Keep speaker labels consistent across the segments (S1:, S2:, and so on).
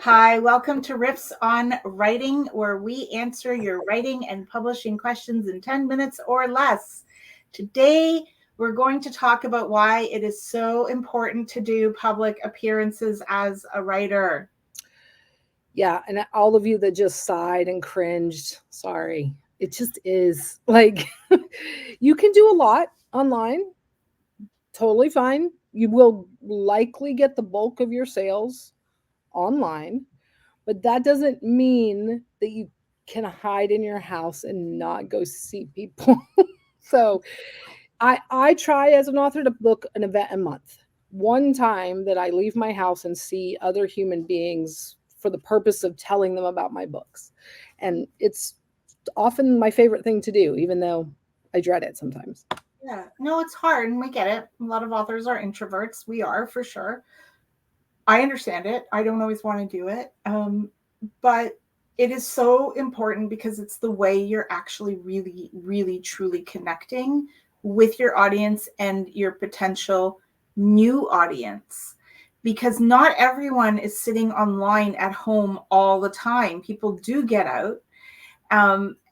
S1: Hi, welcome to Riffs on Writing, where we answer your writing and publishing questions in 10 minutes or less. Today, we're going to talk about why it is so important to do public appearances as a writer.
S2: Yeah, and all of you that just sighed and cringed, sorry. It just is like you can do a lot online, totally fine. You will likely get the bulk of your sales online, but that doesn't mean that you can hide in your house and not go see people. So I try as an author to book an event a month. One time that I leave my house and see other human beings for the purpose of telling them about my books. And it's often my favorite thing to do, even though I dread it sometimes.
S1: Yeah, no, it's hard and we get it. A lot of authors are introverts. We are for sure. I understand it. I don't always want to do it. But it is so important because it's the way you're actually really, really, truly connecting with your audience and your potential new audience. Because not everyone is sitting online at home all the time. People do get out.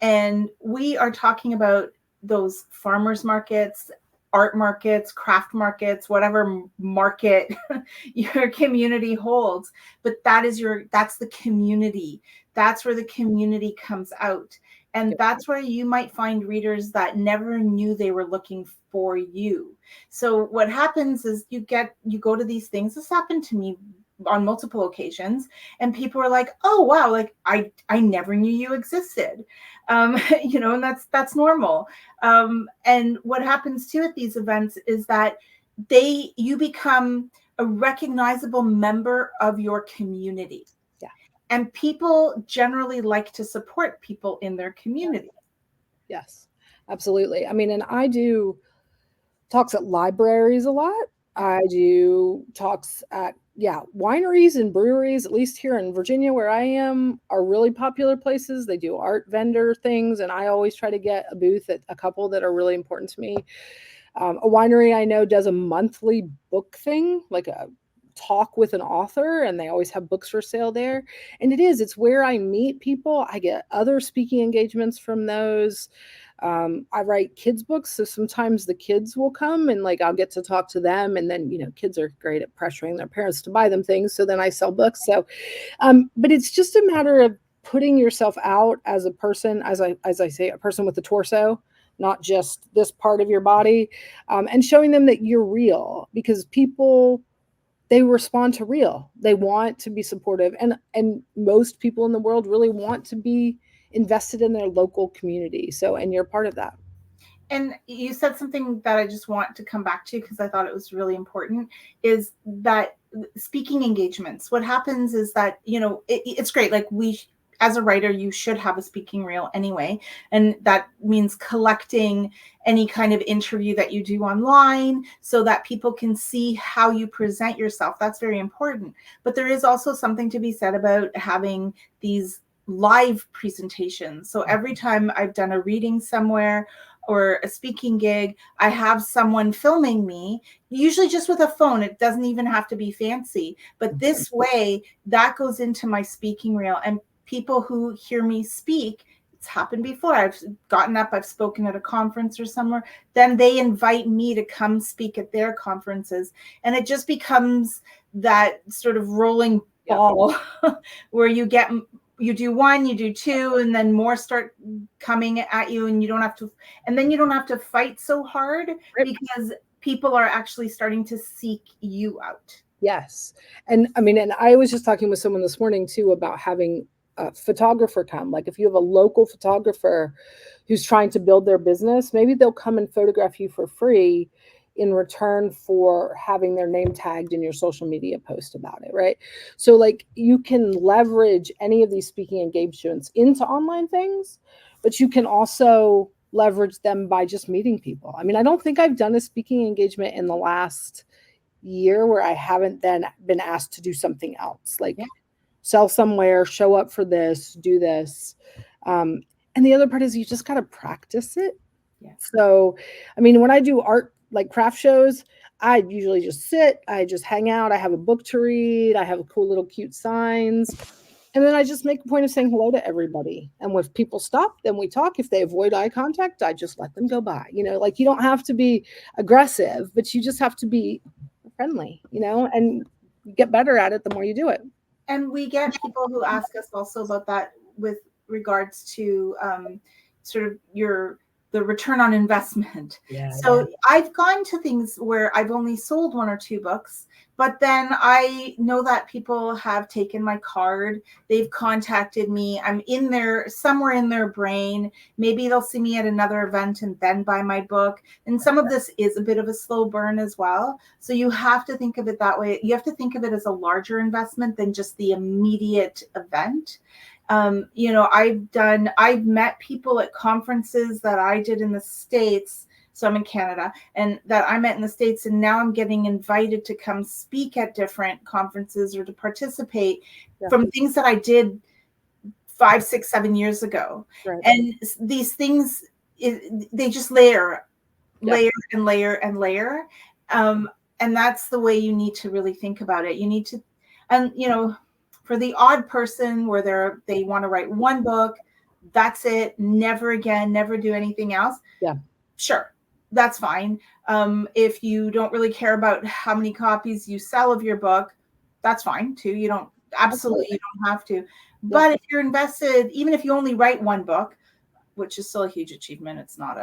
S1: And we are talking about those farmers markets, art markets, craft markets, whatever market your community holds. But that's the community. That's where the community comes out. And that's where you might find readers that never knew they were looking for you. So what happens is you go to these things. This happened to me on multiple occasions, and people are like, oh wow, like I never knew you existed. And that's normal. And what happens too at these events is that you become a recognizable member of your community.
S2: Yeah.
S1: And people generally like to support people in their community.
S2: Yes, absolutely. I mean, and I do talks at libraries a lot. I do talks at wineries and breweries, at least here in Virginia where I am, are really popular places. They do art vendor things, and I always try to get a booth at a couple that are really important to me. A winery I know does a monthly book thing, like a talk with an author, and they always have books for sale there. And it's where I meet people. I get other speaking engagements from those. I write kids books, so sometimes the kids will come and like I'll get to talk to them, and then kids are great at pressuring their parents to buy them things, so then I sell books. So but it's just a matter of putting yourself out as a person, as I say, a person with a torso, not just this part of your body, and showing them that you're real, because people, they respond to real. They want to be supportive, and most people in the world really want to be invested in their local community. So, and you're part of that.
S1: And you said something that I just want to come back to because I thought it was really important, is that speaking engagements. What happens is that, it's great. Like as a writer, you should have a speaking reel anyway. And that means collecting any kind of interview that you do online so that people can see how you present yourself. That's very important. But there is also something to be said about having these live presentations. So every time I've done a reading somewhere or a speaking gig, I have someone filming me, usually just with a phone. It doesn't even have to be fancy. But this way, that goes into my speaking reel. And people who hear me speak, it's happened before. I've gotten up, I've spoken at a conference or somewhere, then they invite me to come speak at their conferences. And it just becomes that sort of rolling ball where you do one, you do two, and then more start coming at you, and you don't have to fight so hard because people are actually starting to seek you out.
S2: Yes. And I mean, and I was just talking with someone this morning too about having a photographer come. Like if you have a local photographer who's trying to build their business, maybe they'll come and photograph you for free in return for having their name tagged in your social media post about it, right? So like you can leverage any of these speaking engagements into online things, but you can also leverage them by just meeting people. I mean, I don't think I've done a speaking engagement in the last year where I haven't then been asked to do something else, like sell somewhere, show up for this, do this. And the other part is you just got to practice it.
S1: Yeah.
S2: So, I mean, when I do art, like craft shows, I usually just sit, I just hang out, I have a book to read, I have cool little cute signs. And then I just make a point of saying hello to everybody. And if people stop, then we talk. If they avoid eye contact, I just let them go by. Like you don't have to be aggressive, but you just have to be friendly, and get better at it the more you do it.
S1: And we get people who ask us also about that with regards to sort of the return on investment.
S2: Yeah.
S1: So I've gone to things where I've only sold 1 or 2 books, but then I know that people have taken my card, they've contacted me, I'm in there somewhere in their brain. Maybe they'll see me at another event and then buy my book. And some of this is a bit of a slow burn as well. So you have to think of it that way. You have to think of it as a larger investment than just the immediate event. I've met people at conferences that I did in the States. So I'm in Canada, and that I met in the States, and now I'm getting invited to come speak at different conferences or to participate from things that I did 5, 6, 7 years ago.
S2: Right.
S1: And these things, they just layer and layer and layer. And that's the way you need to really think about it. You need to, and for the odd person where they want to write 1 book, that's it, never again, never do anything else.
S2: Yeah.
S1: Sure, that's fine. If you don't really care about how many copies you sell of your book, that's fine too. You don't have to. But if you're invested, even if you only write 1 book, which is still a huge achievement, it's not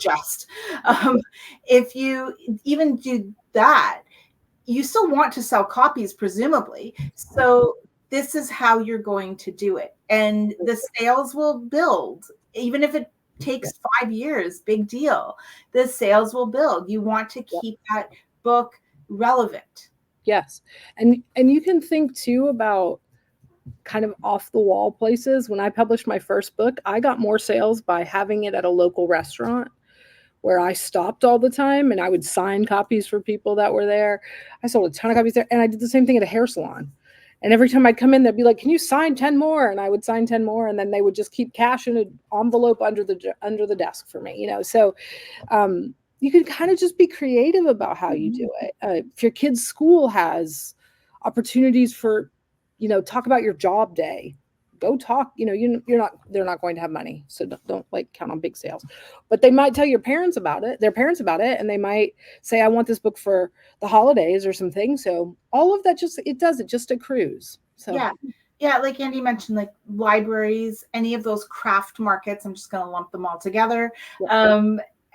S1: just. If you even do that, you still want to sell copies, presumably. So this is how you're going to do it. And the sales will build, even if it takes 5 years, big deal. The sales will build. You want to keep that book relevant.
S2: Yes. And you can think too about kind of off the wall places. When I published my first book, I got more sales by having it at a local restaurant where I stopped all the time and I would sign copies for people that were there. I sold a ton of copies there, and I did the same thing at a hair salon. And every time I'd come in, they'd be like, "Can you sign 10 more?" And I would sign 10 more, and then they would just keep cash in an envelope under the desk for me, So you can kind of just be creative about how you do it. If your kid's school has opportunities for, talk about your job day, go talk. They're not going to have money, so don't like count on big sales, but they might tell their parents about it, and they might say, "I want this book for the holidays" or something. So all of that just accrues. So
S1: yeah, like Andy mentioned, like libraries, any of those craft markets, I'm just going to lump them all together.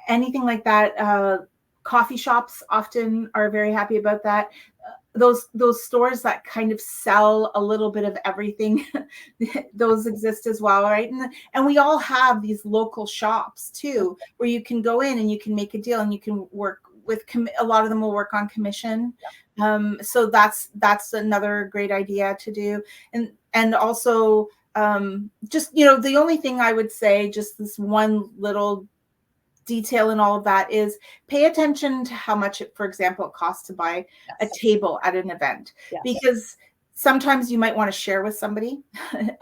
S1: Anything like that. Coffee shops often are very happy about that. Those stores that kind of sell a little bit of everything, those exist as well, right? And we all have these local shops too, where you can go in and you can make a deal, and you can work with a lot of them will work on commission. So that's another great idea to do. And also just the only thing I would say, just this one little detail in all of that, is pay attention to how much for example, it costs to buy a table at an event, because sometimes you might want to share with somebody,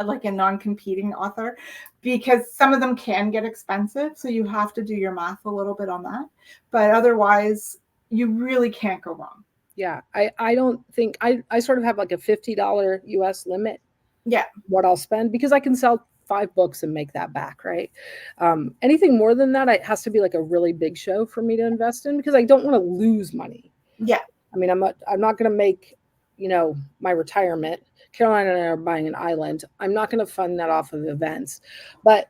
S1: like a non-competing author, because some of them can get expensive. So you have to do your math a little bit on that. But otherwise, you really can't go wrong.
S2: Yeah, I don't think I sort of have like a $50 US limit.
S1: Yeah,
S2: what I'll spend, because I can sell 5 books and make that back, right? Anything more than that, it has to be like a really big show for me to invest in, because I don't want to lose money.
S1: Yeah,
S2: I mean, I'm not going to make, my retirement. Caroline and I are buying an island. I'm not going to fund that off of events, but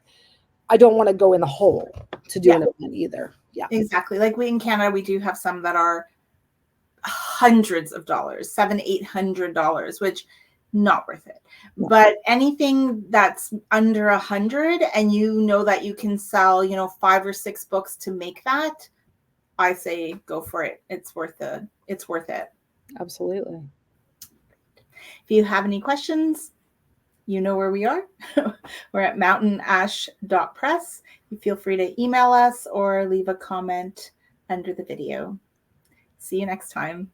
S2: I don't want to go in the hole to do an event either. Yeah,
S1: exactly. Like in Canada, we do have some that are hundreds of dollars, $700-800, which not worth it. But anything that's under 100, and that you can sell 5 or 6 books to make that, I say go for it. It's worth it.
S2: Absolutely.
S1: If you have any questions, you know where we are. We're at mountainash.press. You feel free to email us or leave a comment under the video. See you next time.